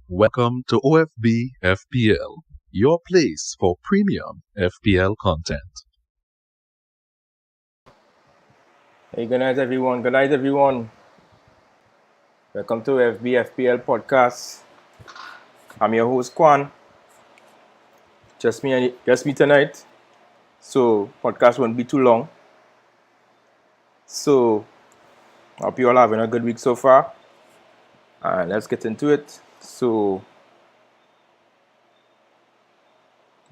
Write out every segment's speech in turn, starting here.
Welcome to OFB FPL, your place for premium FPL content. Hey, good night, everyone. Good night, everyone. Welcome to FBFPL podcast. I'm your host, Kwan. Just me tonight. So, podcast won't be too long. So, hope you all having a good week so far. And let's get into it. So,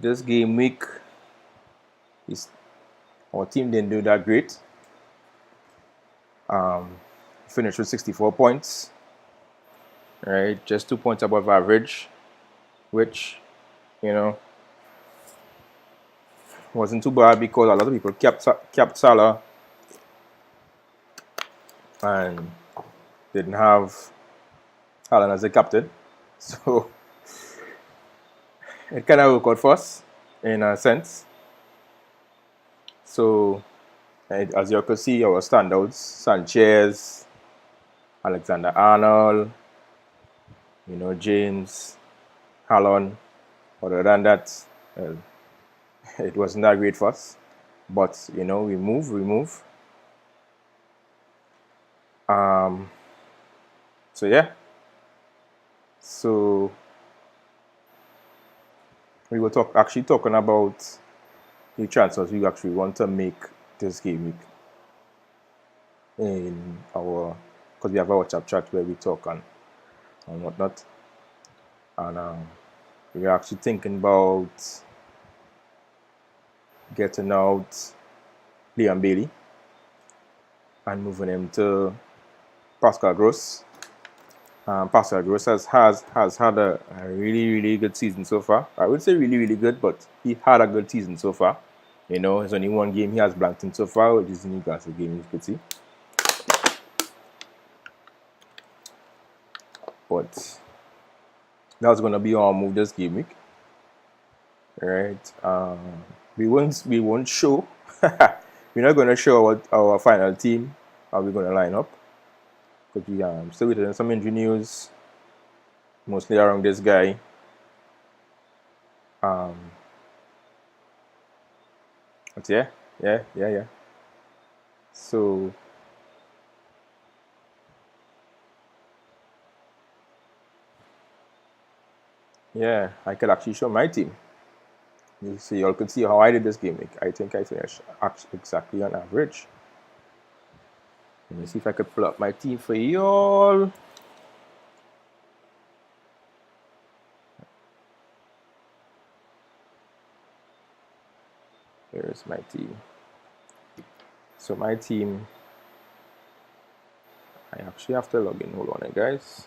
this game week, our team didn't do that great. Finished with 64 points. Right, just 2 points above average, which, wasn't too bad because a lot of people kept Salah and didn't have Haaland as a captain. So it kind of worked out for us in a sense. So as you can see, our standouts, Sanchez, Alexander-Arnold, James, Haaland. Other than that, it wasn't that great for us. But, we move. So, yeah. So, we were actually talking about the transfers we actually want to make this game week because we have our chat where we talk and whatnot. And we're actually thinking about getting out Liam Bailey and moving him to Pascal Gross. Pascal Gross has had a really, really good season so far. I would say really, really good, but he had a good season so far. It's only one game he has blanked in so far, which is the Newcastle game, you could see. But that's going to be our move this game week. Right? We won't show. We're not going to show our final team, how we're going to line up. Because we still waiting on some injury news, mostly around this guy. But yeah. So yeah, I could actually show my team. You all could see how I did this game. I think I finished exactly on average. Let me see if I could pull up my team for y'all. Here's my team. So my team, I actually have to log in. Hold on, guys.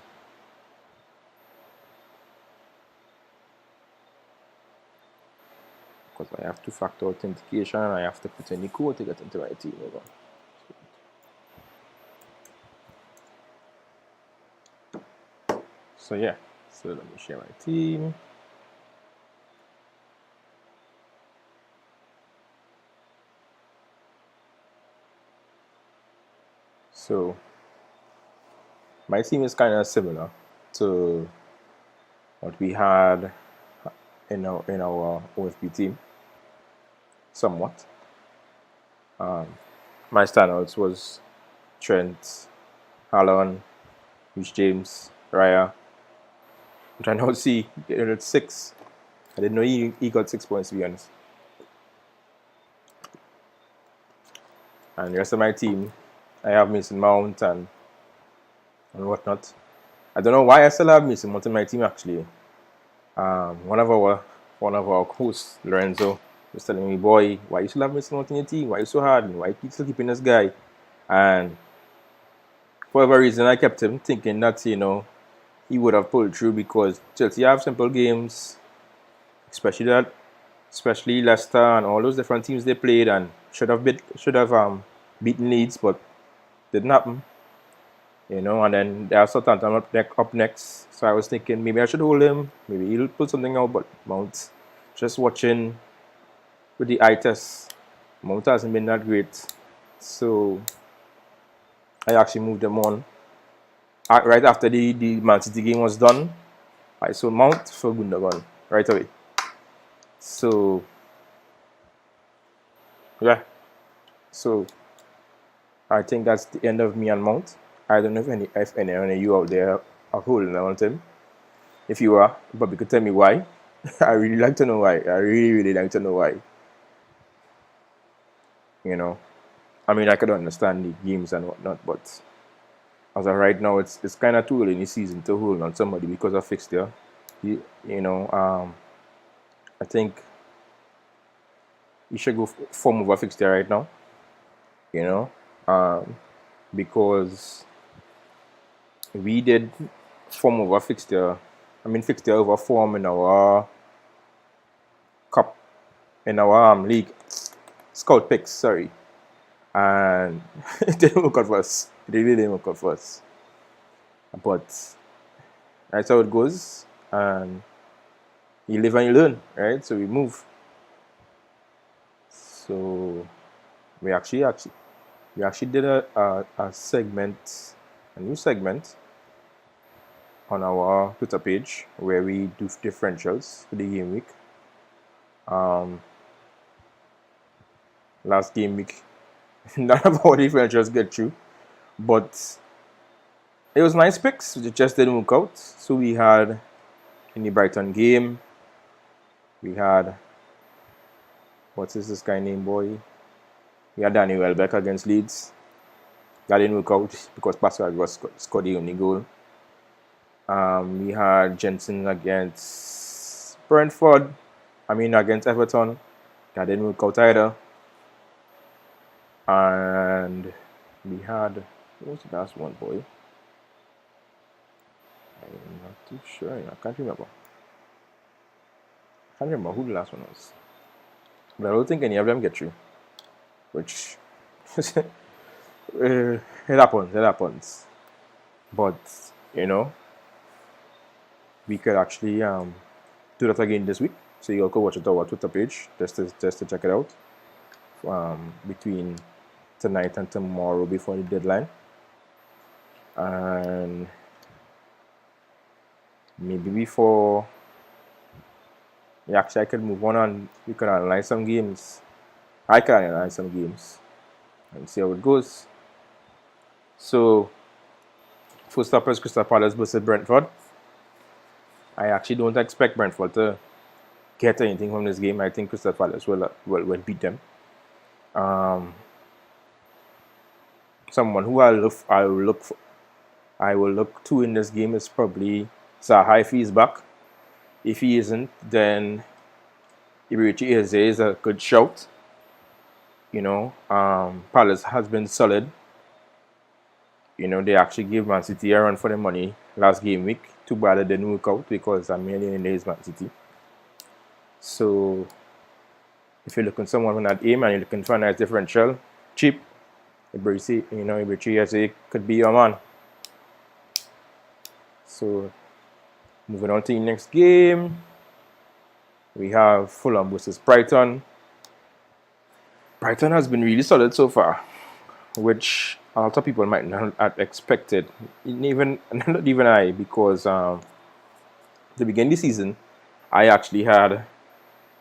Because I have to factor authentication and I have to put in the code to get into my team. Hold on. So yeah, so let me share my team. So my team is kind of similar to what we had in our OFP team, somewhat. My standouts was Trent, Haaland, Rich James, Raya, which I now see getting 6. I didn't know he got 6 points, to be honest. And the rest of my team, I have Mason Mount and whatnot. I don't know why I still have Mason Mount in my team, actually. One of our hosts, Lorenzo, was telling me, boy, why you still have Mason Mount in your team? Why you so hard? And why you still keeping this guy? And for whatever reason, I kept him thinking that, he would have pulled through because Chelsea have simple games, especially Leicester and all those different teams they played and should have beaten Leeds, but didn't happen. And then they have Southampton up next. So I was thinking maybe I should hold him. Maybe he'll put something out, but Mount, just watching with the eye test, Mount hasn't been that great. So I actually moved him on. Right after the Man City game was done, So Mount for Gundogan right away. So yeah. So I think that's the end of me and Mount. I don't know if any of you out there are holding on to him. If you are, you probably could tell me why. I really like to know why. I really like to know why. You know, I mean, I could understand the games and whatnot, but as of right now, it's kind of too early in the season to hold on somebody because of fixture. I think you should go form over fixture right now. Because we did form over fixture. I mean, fixture over form in our cup, in our league scout picks. Sorry, and it didn't work out for us. It really didn't work out for us. But that's how it goes, and you live and you learn, right? So we move. So we actually did a segment, a new segment on our Twitter page where we do differentials for the game week. Last game week, none of our differentials get through, but it was nice picks. It just didn't work out. So we had in the Brighton game, we had what's this guy named boy? We had Danny Welbeck against Leeds. That didn't work out because Pascal was scored the only goal. We had Jensen against Brentford. Against Everton. That didn't work out either. And we had, what was the last one, boy? I'm not too sure. I can't remember. I can't remember who the last one was. But I don't think any of them get through. Which, it happens. But, we could actually do that again this week. So you'll go watch it on our Twitter page just to check it out. Between tonight and tomorrow before the deadline. And maybe before, actually I could move on and we could analyze some games. I can analyze some games and see how it goes. So, first up is Crystal Palace versus Brentford. I actually don't expect Brentford to get anything from this game. I think Crystal Palace will beat them. Someone who I will look to in this game is probably Zaha if he's back. If he isn't, then Iberici Eze is a good shout. Palace has been solid. They actually gave Man City a run for their money last game week. Too bad it didn't work out because I'm mainly in days Man City. So if you're looking for someone with that aim and you're looking for a nice differential, cheap, Iberici Eze could be your man. So moving on to the next game, we have Fulham versus Brighton. Brighton has been really solid so far, which a lot of people might not have expected. Not even I, because the beginning of the season, I actually had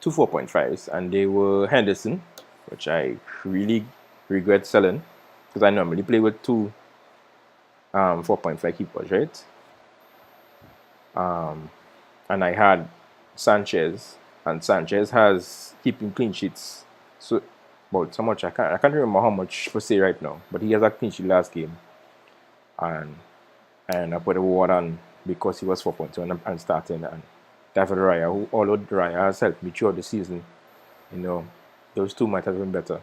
2 4.5s, and they were Henderson, which I really regret selling because I normally play with 2 4.5 keepers, right? And I had Sanchez, and Sanchez has keeping clean sheets. So, about how much I can't remember how much per se right now, but he has a clean sheet last game, and I put a reward on because he was 4.2 and starting, and David Raya, although Raya has helped me throughout the season, those two might have been better.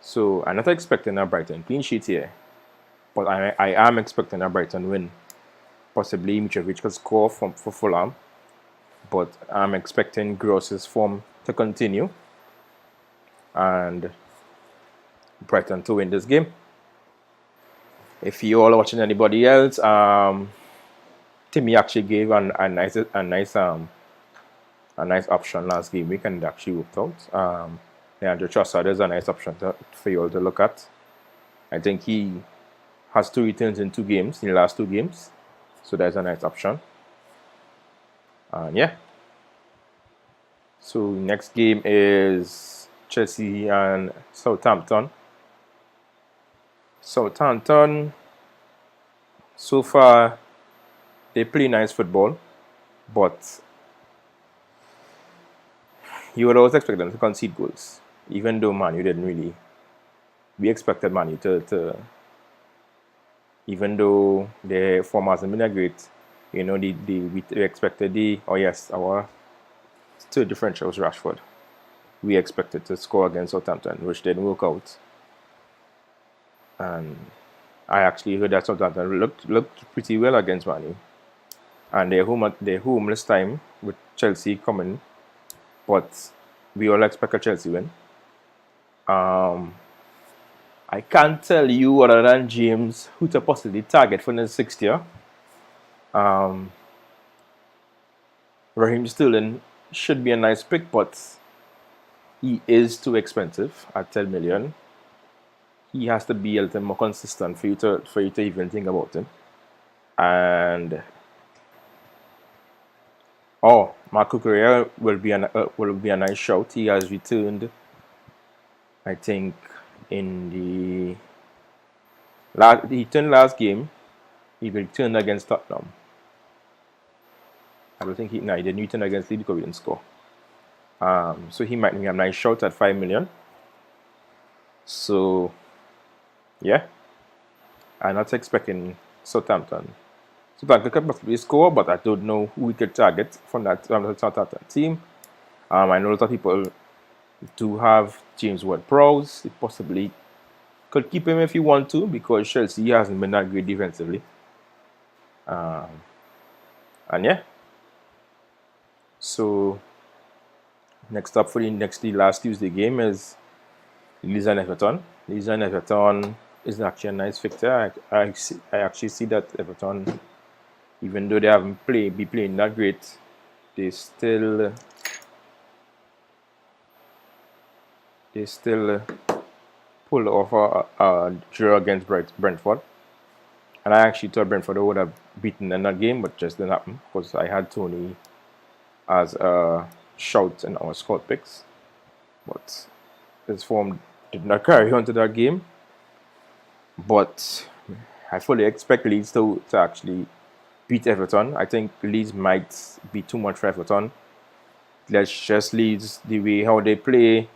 So I'm not expecting a Brighton clean sheet here, but I am expecting a Brighton win. Possibly Mitrovic could score for Fulham, but I'm expecting Gross's form to continue and Brighton to win this game. If you all are watching anybody else, Timmy actually gave a nice option last game week and it actually worked out. Leandro Trossard is a nice option for you all to look at. I think he has 2 returns in 2 games, in the last 2 games. So that's a nice option. And yeah. So next game is Chelsea and Southampton. Southampton, so far, they play nice football, but you would always expect them to concede goals, even though Man U didn't really. We expected Man U to even though their form hasn't been that great, we expected our third differential was Rashford. We expected to score against Southampton, which didn't work out. And I actually heard that Southampton looked pretty well against Man U. And they're home this time with Chelsea coming, but we all expect a Chelsea win. I can't tell you other than James who to possibly target for the sixth year. Raheem Sterling should be a nice pick, but he is too expensive at 10 million. He has to be a little more consistent for you to even think about him. And Marco Correa will be a nice shout. He has returned, I think, he returned last game. He returned against Tottenham. I don't think he didn't return against Leeds because he didn't score. So he might be a nice shout at 5 million. So yeah, I'm not expecting Southampton. Southampton could possibly score, but I don't know who we could target from that Southampton team. I know a lot of people do have James Ward-Prowse. You possibly could keep him if you want to, because Chelsea hasn't been that great defensively. And yeah. So next up for the last Tuesday game is Leeds and Everton. Leeds and Everton is actually a nice fixture. I actually see that Everton, even though they haven't been playing that great, they still pull off a draw against Brentford. And I actually thought Brentford would have beaten in that game, but just didn't happen because I had Tony as a shout in our squad picks. But his form did not carry on to that game. But I fully expect Leeds to actually beat Everton. I think Leeds might be too much for Everton. Let's just Leeds, the way how they play,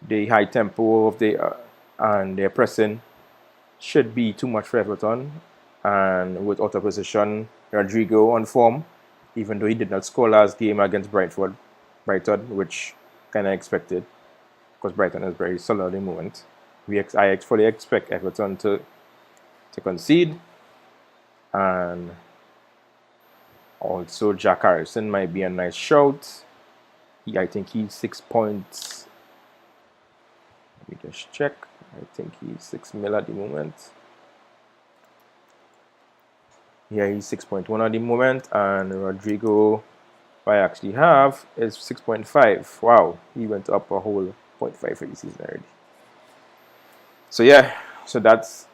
the high tempo of and their pressing should be too much for Everton. And with out of position, Rodrigo on form, even though he did not score last game against Brighton, which kind of expected, because Brighton is very solid at the moment. I fully expect Everton to concede. And also Jack Harrison might be a nice shout. I think he's 6 points. Let me just check. I think he's 6 mil at the moment. Yeah, he's 6.1 at the moment. And Rodrigo, I actually have, is 6.5. Wow, he went up a whole 0.5 for the season already. So yeah, so that's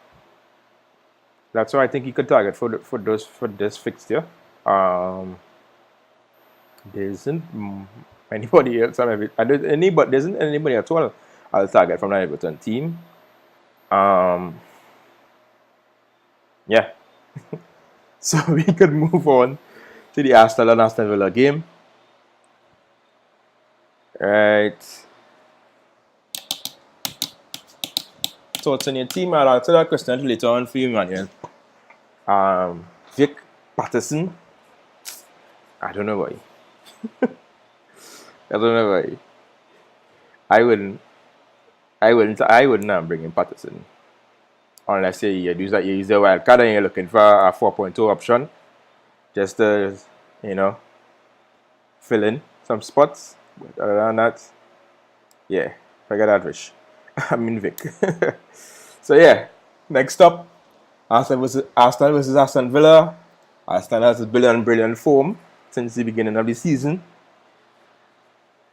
what I think he could target for this fixture. There isn't anybody else. There isn't anybody at all I'll target from that Everton team. Yeah. So we could move on to the Arsenal and Aston Villa game. Right. Thoughts on your team? I'll answer that question later on for you, Manuel. Vic Patterson. I don't know why. I wouldn't bring in Patterson unless you use a wild card and you're looking for a 4.2 option, just to fill in some spots. But other than that, yeah, forget that wish. I'm in Vic. So yeah, next up, Arsenal versus Aston Villa. Arsenal has a brilliant form since the beginning of the season.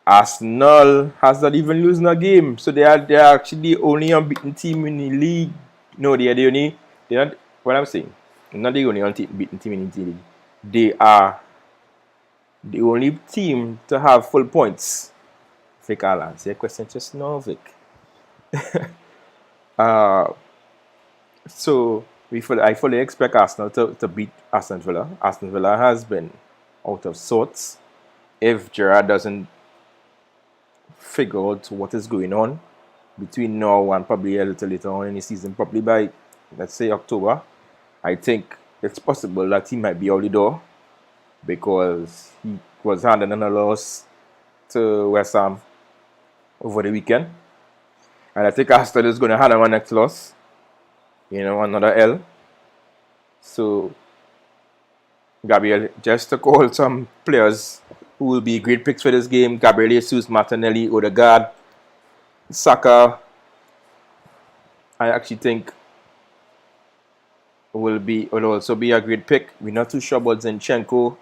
Arsenal has not even losing a game, so they are actually the only unbeaten team in the league. No, they're not. What I'm saying, not the only unbeaten team in the league. They are the only team to have full points. Vic, I'll answer your question just now, Vic. So I fully expect Arsenal to beat Aston Villa. Aston Villa has been out of sorts. If Gerrard doesn't figure out what is going on between now and probably a little later on in the season, probably by, let's say, October, I think it's possible that he might be out the door, because he was handing in a loss to West Ham over the weekend. And I think Arsenal is going to hand him a next loss, another L. So, Gabriel, just to call some players who will be great picks for this game: Gabriel Jesus, Martinelli, Odegaard, Saka. I actually think will also be a great pick. We're not too sure about Zinchenko.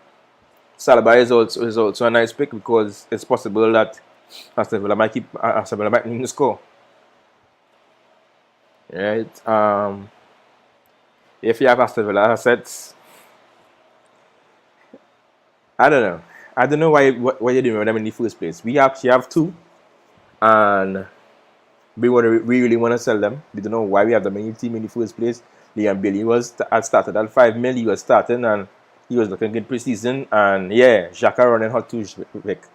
Saliba is also a nice pick, because it's possible that Aston Villa might need to score. Right. If you have Aston Villa assets, I don't know why you're doing them in the first place. We actually have two, and we really want to sell them. We don't know why we have them in the team in the first place. Liam Bailey had started at 5 mil. He was starting, and he was looking good pre-season. And yeah, Xhaka running hot too, Vic.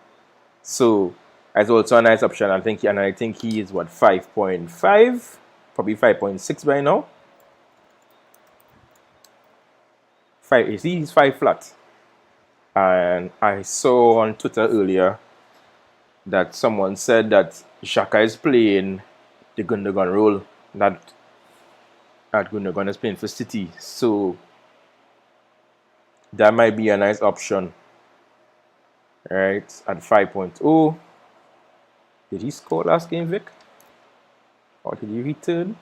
So it's also a nice option. I think he is 5.5, probably 5.6 by now. He's 5 flat. And I saw on Twitter earlier that someone said that Xhaka is playing the Gundogan role, that Gundogan is playing for City. So that might be a nice option. Right, at 5.0. Did he score last game, Vic? Or did he return?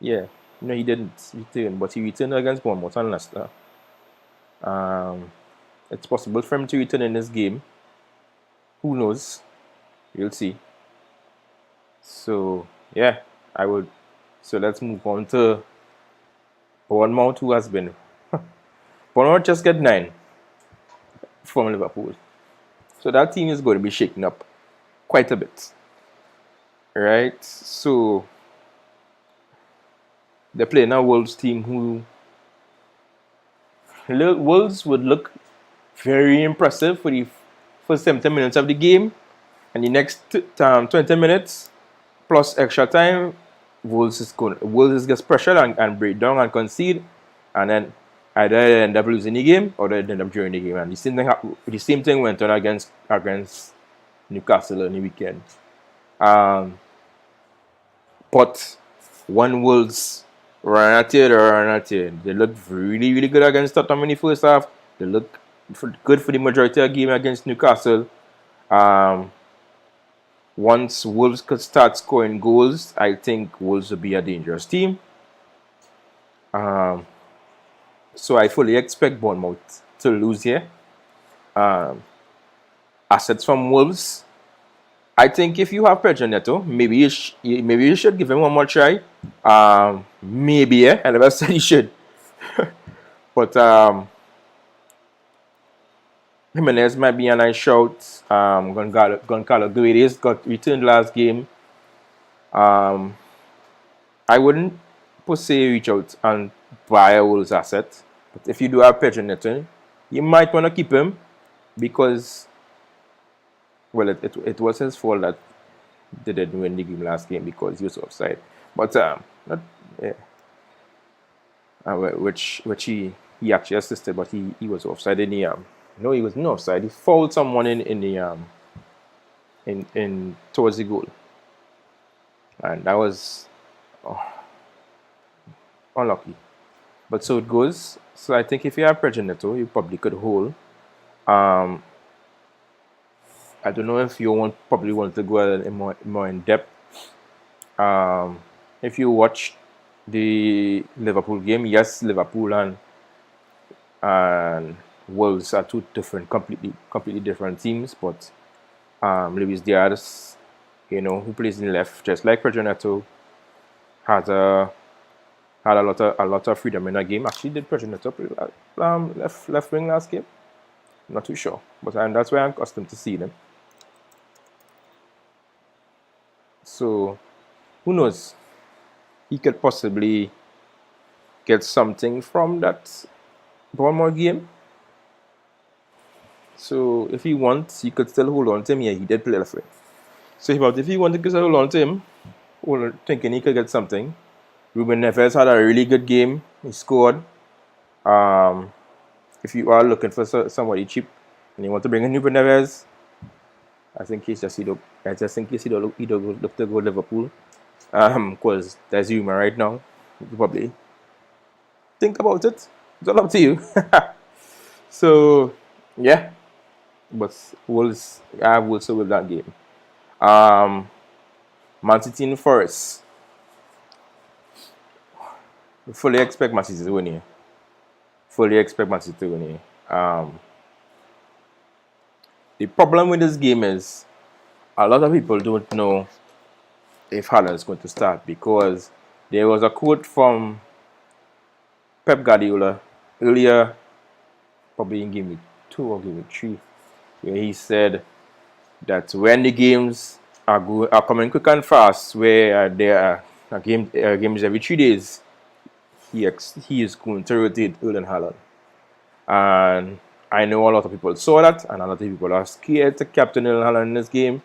Yeah. No, he didn't return, but he returned against Bournemouth and Leicester. It's possible for him to return in this game. Who knows? We'll see. So, yeah, So let's move on to Bournemouth, who has been... Bournemouth just got 9 from Liverpool. So that team is going to be shaken up quite a bit. Right? So they're playing a Wolves team who... Wolves would look very impressive for the first 70 minutes of the game. And the next 20 minutes plus extra time, Wolves gets pressured and break down and concede. And then either they end up losing the game or they end up drawing the game. And the same thing went on against Newcastle on the weekend. But when Wolves run at it, they looked really, really good against Tottenham in the first half. They looked good for the majority of the game against Newcastle. Once Wolves could start scoring goals, I think Wolves will be a dangerous team. So I fully expect Bournemouth to lose here. Assets from Wolves. I think if you have Pedro Neto, maybe you should give him one more try. Maybe, yeah. I never said you should. But Jimenez might be a nice shout. Goncalo Guedes got returned last game. I wouldn't per se reach out and buy a Wolves asset. But if you do have Pedro Neto, you might want to keep him, because, well, it was his fault that they didn't win the game last game because he was offside. But which he actually assisted, but he was offside in the no, he was not offside. He fouled someone in towards the goal, and that was unlucky. But so it goes. So I think if you have Pedro Neto, you probably could hold. I don't know if you probably want to go more in depth. If you watch the Liverpool game, yes, Liverpool and Wolves are two completely different teams. But Luis Diaz, who plays in left, just like Pedro Neto, had a lot of freedom in that game. Actually, did Pedro Neto play left wing last game? Not too sure, but that's where I'm accustomed to see them. So who knows? He could possibly get something from that Bournemouth game. So if he wants, he could still hold on to him. Yeah, he did play for it. So if he wanted to still hold on to him, thinking he could get something. Ruben Neves had a really good game. He scored. If you are looking for somebody cheap and you want to bring in Ruben Neves, I think he's just I just think he's either look to go Liverpool. Because there's Zuma right now. You probably think about it. It's all up to you. So yeah, but Wolves, I have Wolves with that game. Man City in Forest. Fully expect Man City to win here. Fully expect Man City to win here. The problem with this game is a lot of people don't know if Haaland is going to start, because there was a quote from Pep Guardiola earlier, probably in Game Week 2 or Game Week 3, where he said that when the games are coming quick and fast, where there are games every 3 days, he is going to rotate Erling Haaland. And I know a lot of people saw that, and a lot of people are scared to captain Erling Haaland in this game.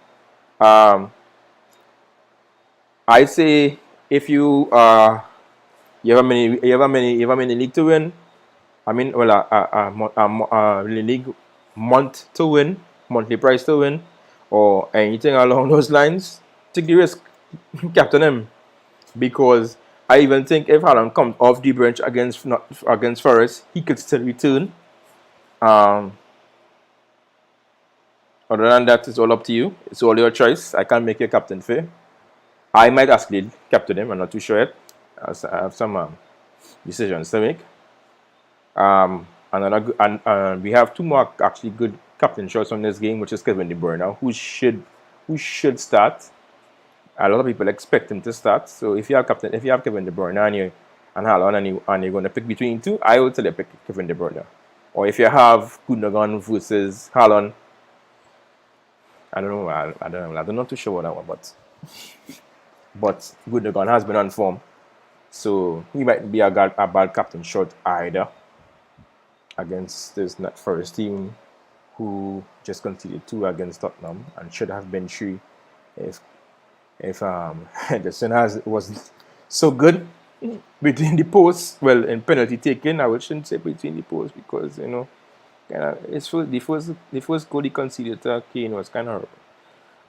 I say if you have a mini league to win. I mean, well, a league month to win, monthly price to win, or anything along those lines. Take the risk, captain him, because I even think if Haaland comes off the bench against Forest, he could still return. Other than that, it's all up to you. It's all your choice. I can't make your captain fair. I might actually captain him. I'm not too sure yet. I have some decisions to make. And we have 2 more actually good captain shots on this game, which is Kevin De Bruyne, who should start. A lot of people expect him to start. So if you have Kevin De Bruyne and Haaland and you're going to pick between 2, I would tell you pick Kevin De Bruyne. Or if you have Gundogan versus Haaland, I don't know. I'm not too sure what that one, but Gundogan has been on form, so he might be a bad captain shot either against this Forest team, who just conceded 2 against Tottenham and should have been 3 if Henderson was so good between the posts. Well, in penalty taken, I shouldn't say between the posts, because the first goal he conceded to Kane was kind of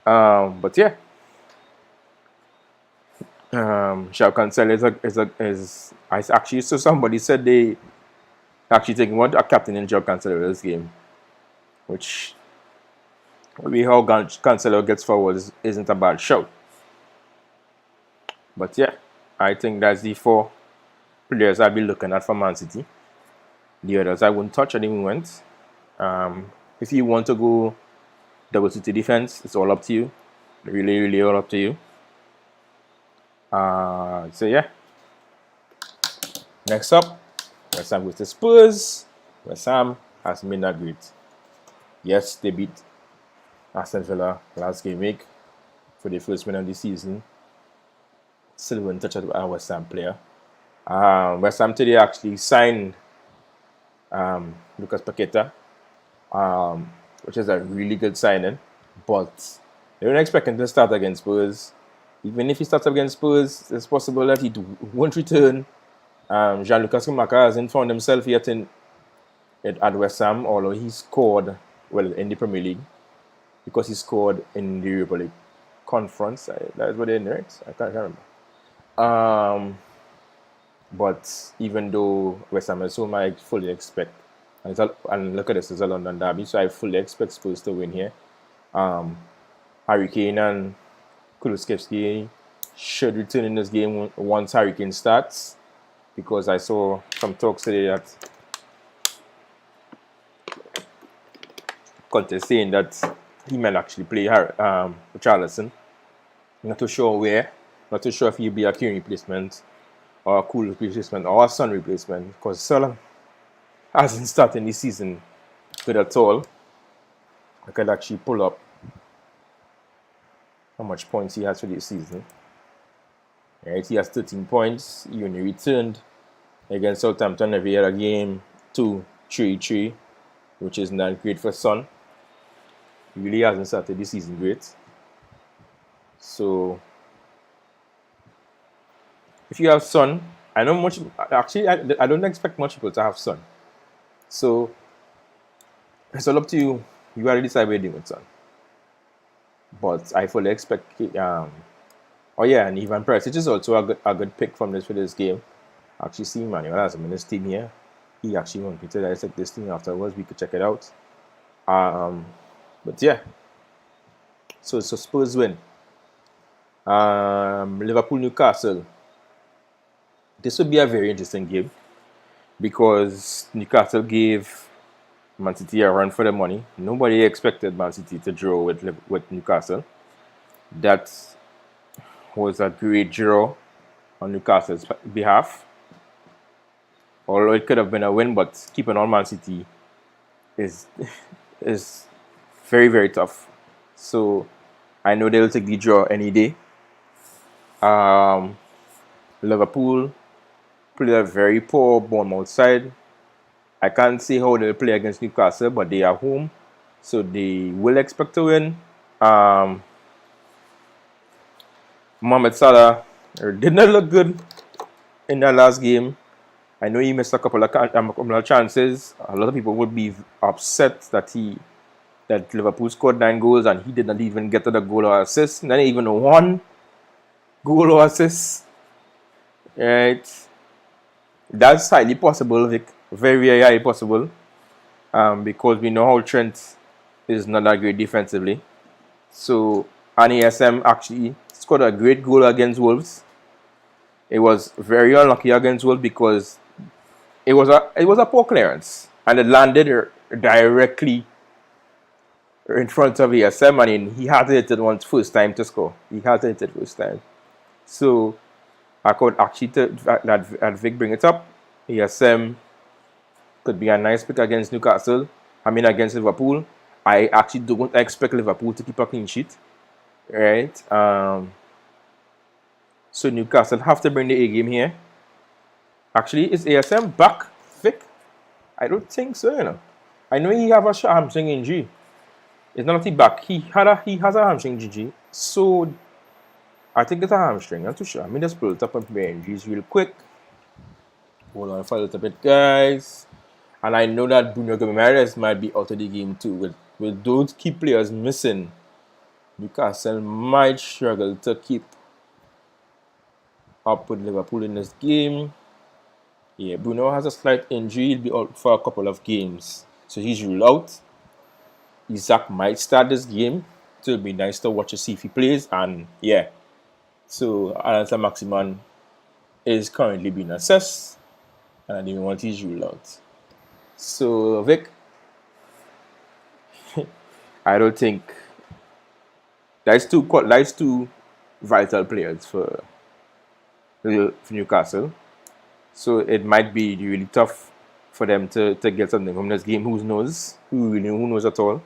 horrible. But yeah, João Cancelo is I actually saw somebody said they actually taking a captain in João Cancelo this game, which maybe how Cancelo gets forward isn't a bad shout. But yeah, I think that's the 4 players I'll be looking at for Man City. The others I wouldn't touch at the moment. If you want to go double City defense, it's all up to you. Really, really all up to you. So yeah. Next up, West Ham with the Spurs. West Ham has been that great. Yes, they beat Aston Villa last game week for the first win of the season. Still wouldn't touch a West Ham player. West Ham today actually signed Lucas Paqueta, which is a really good signing, but they weren't expecting to start against Spurs. Even if he starts against Spurs, it's possible that he won't return. Jean-Lucas Kumaka hasn't found himself yet at West Ham, although he scored in the Premier League, because he scored in the Europa League Conference. That's what they in, right? I can't remember. But even though West Ham is home, I fully expect, and look at this, it's a London derby, so I fully expect Spurs to win here. Harry Kane and Kulusevski should return in this game once Harry Kane starts, because I saw some talks today that Conte saying that he might actually play Richarlison. Not too sure where. Not too sure if he'll be a Kane replacement or a Kulu replacement or a Son replacement, because Son hasn't started this season good at all. I could actually pull up how much points he has for this season. Right, he has 13 points. He only returned against Southampton every other game 2-3-3, which is not great for Son. He really hasn't started this season great. So if you have Son, I know much. Actually, I don't expect much people to have Son. So it's all up to you. You gotta decide what you're doing with Son. But I fully expect. Oh yeah, and Ivan Perisic is also a good pick for this game. Actually, see Manuel has him in his team here. He actually wanted me to dissect this team afterwards. We could check it out. But yeah. So Spurs win. Liverpool Newcastle. This would be a very interesting game because Newcastle gave Man City a run for the money. Nobody expected Man City to draw with Newcastle. That was a great draw on Newcastle's behalf. Although it could have been a win, but keeping on Man City is very, very tough. So I know they'll take the draw any day. Liverpool played a very poor Bournemouth side. I can't say how they'll play against Newcastle, but they are home, so they will expect to win. Mohamed Salah did not look good in that last game. I know he missed a couple of chances. A lot of people would be upset that Liverpool scored 9 goals and he did not even get to the goal or assist. Not even 1 goal or assist. Right? That's highly possible, Vic. Very, very highly possible. Because we know how Trent is not that great defensively. So, ASM actually scored a great goal against Wolves. It was very unlucky against Wolves because it was a poor clearance. And it landed directly in front of ASM. I mean, he had to hit it once first time to score. He had to hit it first time. So, I could actually let Vic bring it up. ASM could be a nice pick against Newcastle. Against Liverpool. I actually don't expect Liverpool to keep a clean sheet. Right? So Newcastle have to bring the A game here. Actually, is ASM back, Vic? I don't think so, you know. I know he have a hamstring injury. It's not back. He has a hamstring injury. So I think it's a hamstring. I'm not too sure. Let me just pull it up on my injuries real quick. Hold on for a little bit, guys. And I know that Bruno Gomes might be out of the game too. With those key players missing, Newcastle might struggle to keep up with Liverpool in this game. Yeah, Bruno has a slight injury. He'll be out for a couple of games. So he's ruled out. Isaac might start this game. So it'll be nice to watch to see if he plays. And yeah. So Alan Maximan is currently being assessed. And I didn't want his ruled out. So Vic, I don't think that's two vital players for Newcastle. So it might be really tough for them to get something from this game. Who knows? Who knows at all?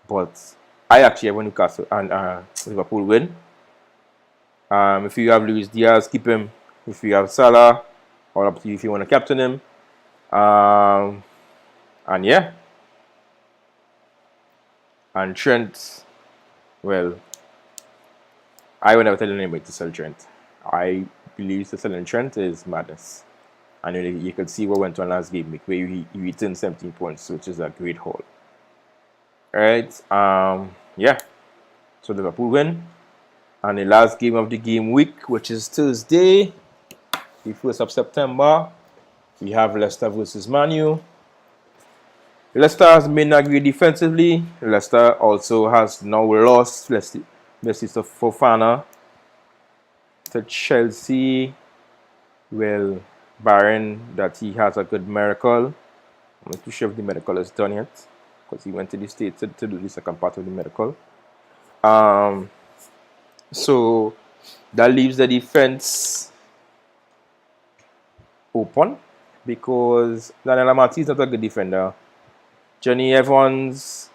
But I actually have Newcastle and Liverpool win. If you have Luis Diaz, keep him. If you have Salah, or up to you if you want to captain him. And yeah. And Trent, well, I would never tell anybody to sell Trent. I believe that selling Trent is madness. And you could see what went on last game, where he returned 17 points, which is a great haul. Alright, yeah. So Liverpool win. And the last game of the game week, which is Thursday, the 1st of September, we have Leicester versus Man U. Leicester has been not great defensively. Leicester also has now lost Messi Fofana to Chelsea. Well, barring that he has a good miracle. I'm not too sure if the medical is done yet, because he went to the States to do the second part of the medical. So that leaves the defense open, because Daniel Amati is not a good defender. Johnny Evans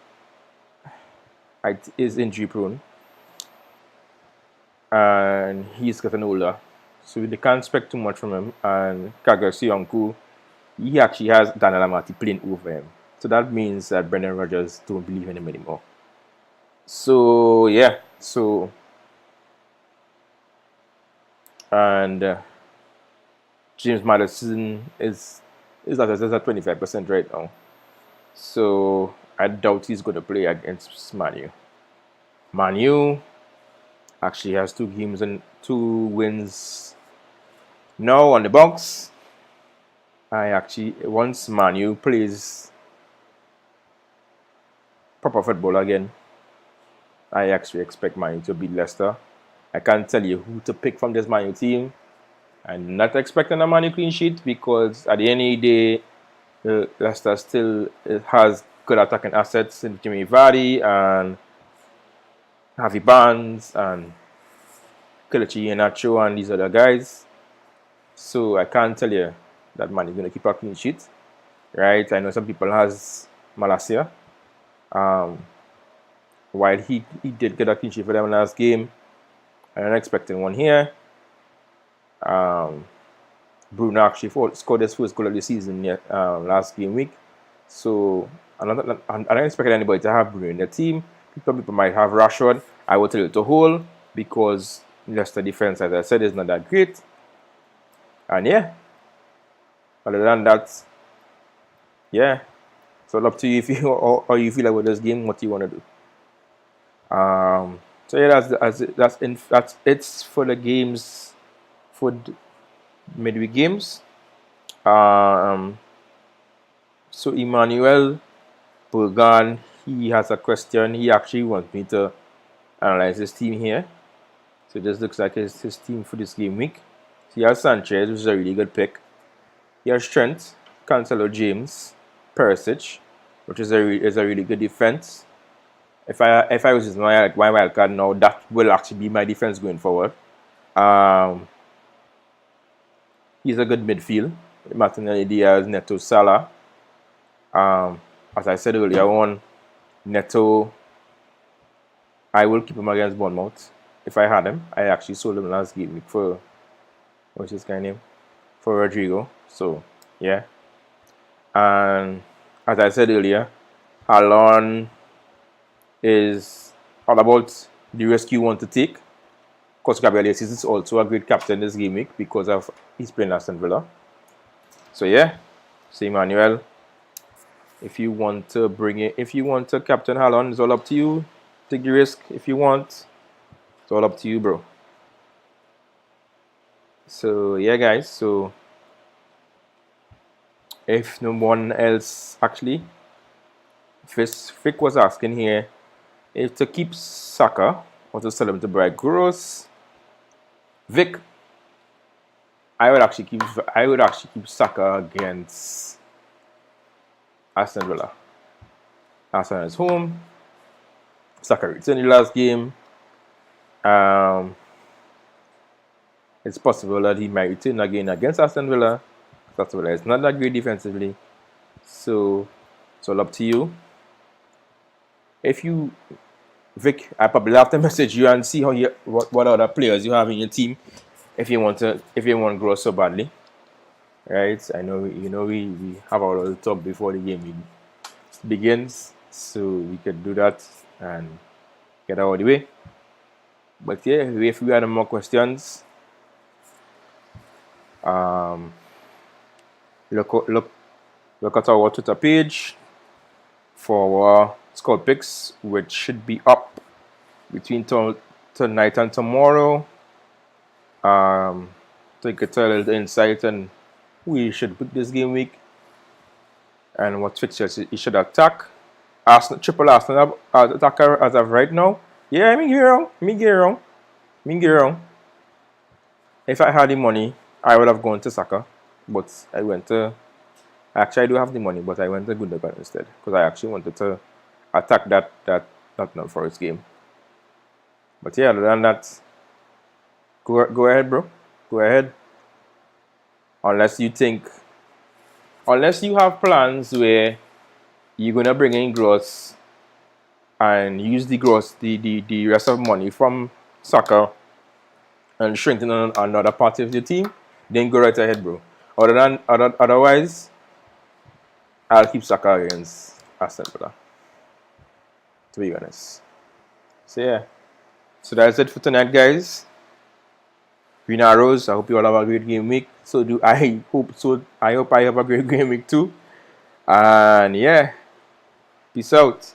is injury prone, and he's getting older, so they can't expect too much from him. And Kagasi Yonku, he actually has Daniel Amati playing over him, so that means that Brendan Rodgers don't believe in him anymore. So yeah, and James Madison is at 25% right now, so I doubt he's going to play against Manu. Manu actually has 2 games and 2 wins now on the box. Once Manu plays proper football again, I actually expect Manu to beat Leicester. I can't tell you who to pick from this Manu team. I'm not expecting a Manu clean sheet because at the end of the day, Leicester still has good attacking assets in Jimmy Vardy and Harvey Barnes and Kelechi Iheanacho and these other guys. So I can't tell you that man is going to keep a clean sheet, right? I know some people has Malacia. While he did get a clean sheet for them last game, I'm not expecting one here. Bruno actually scored his first goal of the season last game week. So I'm not expecting anybody to have Bruno in the team. People might have Rashford. I will tell you to hold because Leicester defense, as I said, is not that great. And yeah, other than that, yeah. So up to you if you or you feel like with this game, what you want to do. So yeah, that's it for the games, for the midweek games. So Emmanuel Burgan, he has a question. He actually wants me to analyze his team here. So this looks like his team for this game week. So he has Sanchez, which is a really good pick. He has Trent, Cancelo, James, Perisic, which is a really good defense. If I was using my wild card now, that will actually be my defense going forward. He's a good midfield. Martinelli, Diaz, Neto, Salah. As I said earlier on, Neto, I will keep him against Bournemouth. If I had him, I actually sold him last game week for, what's this guy name? For Rodrigo. So, yeah. And as I said earlier, Alon is all about the risk you want to take. Of course, Gabriel Jesus is also a great captain this game week because of he's playing Aston Villa. So yeah, so Emmanuel, if you want to captain Haaland, it's all up to you. Take the risk if you want. It's all up to you, bro. So yeah, guys. So if no one else actually, Fick was asking here if to keep Saka or to sell him to buy Gross. Vic, I would actually keep Saka against Aston Villa. Arsenal is home. Saka returned the last game. It's possible that he might return again against Aston Villa. Aston Villa is not that great defensively. So it's all up to you. Vic, I probably have to message you and see what other players you have in your team if you want to grow so badly. Right? I know we have our little talk before the game begins, so we could do that and get out of the way. But yeah, if we had more questions, look at our Twitter page for our scout picks, which should be up between tonight and tomorrow. So you could tell a little insight on who you should pick this game week and what fixtures you should attack. Triple Arsenal attacker as of right now. Yeah, me get wrong. If I had the money, I would have gone to Saka, but I do have the money, but I went to Gundogan instead because I actually wanted to attack that Nottingham Forest game. But yeah, other than that, go ahead, bro. Go ahead. Unless you have plans where you're gonna bring in gross and use the gross, the rest of money from soccer and strengthen another part of the team, then go right ahead, bro. Otherwise, I'll keep soccer against Aston Villa, to be honest. So yeah. So that's it for tonight, guys. Green Arrows, I hope you all have a great game week. So do I hope so. I hope I have a great game week too. And yeah, peace out.